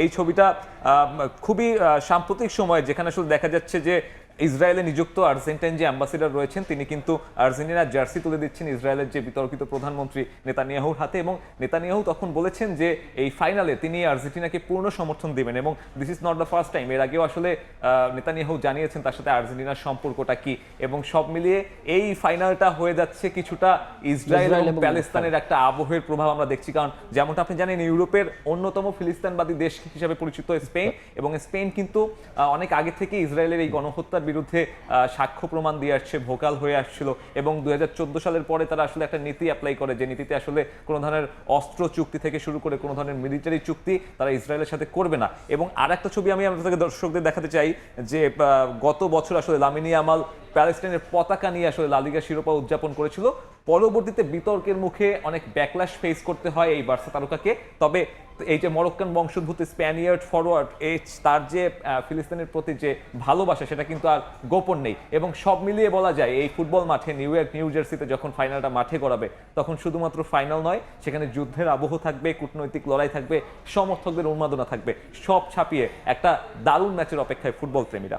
এই ছবিটা খুবই সাম্প্রতিক সময়ে, যেখানে আসলে দেখা যাচ্ছে যে ইসরায়েলে নিযুক্ত আর্জেন্টাইন যে অ্যাম্বাসিডর রয়েছেন তিনি কিন্তু আর্জেন্টিনার জার্সি তুলে দিচ্ছেন ইসরায়েলের যে বিতর্কিত প্রধানমন্ত্রী নেতানিয়াহুর হাতে, এবং নেতানিয়াহু তখন বলেছেন যে এই ফাইনালে তিনি আর্জেন্টিনাকে পূর্ণ সমর্থন দিবেন। এবং this is not the first time, এর আগেও আসলে নেতানিয়াহু জানিয়েছেন তার সাথে আর্জেন্টিনার সম্পর্কটা কি, এবং সব মিলিয়ে এই ফাইনালটা হয়ে যাচ্ছে কিছুটা ইসরায়েল এবং প্যালেস্তানের একটা আবহের প্রভাব আমরা দেখছি। কারণ যেমনটা আপনি জানেন, ইউরোপের অন্যতম ফিলিস্তিনবাদী দেশ হিসেবে পরিচিত স্পেন, এবং স্পেন কিন্তু অনেক আগে থেকে ইসরায়েলের এই গণহত্যার বিরুদ্ধে সাক্ষ্য প্রমাণ দিয়ে আসছে, ভোকাল হয়ে আসছিল, এবং 2014 সালের পরে তারা আসলে একটা নীতি অ্যাপ্লাই করে, যে নীতিতে আসলে কোনো ধরনের অস্ত্র চুক্তি থেকে শুরু করে কোনো ধরনের মিলিটারি চুক্তি তারা ইসরায়েলের সাথে করবে না। এবং আর একটা ছবি আমি আপনাদের দর্শকদের দেখাতে চাই, যে গত বছর আসলে লামিন ইয়ামাল প্যালেস্টাইনের পতাকা নিয়ে আসলে লা লিগা শিরোপা উদযাপন করেছিল। পরবর্তীতে বিতর্কের মুখে অনেক ব্যাকল্যাশ ফেস করতে হয় এই বার্সা তারকাকে। তবে এই যে মরক্কান বংশোদ্ভূত স্প্যানিয়ার্ড ফরওয়ার্ড, তার যে ফিলিস্তিনের প্রতি যে ভালোবাসা সেটা কিন্তু আর গোপন নেই। এবং সব মিলিয়ে বলা যায় এই ফুটবল মাঠে নিউ ইয়র্ক নিউ জার্সিতে যখন ফাইনালটা মাঠে গড়াবে, তখন শুধুমাত্র ফাইনাল নয়, সেখানে যুদ্ধের আবহ থাকবে, কূটনৈতিক লড়াই থাকবে, সমর্থকদের উন্মাদনা থাকবে, সব ছাপিয়ে একটা দারুণ ম্যাচের অপেক্ষায় ফুটবল প্রেমীরা।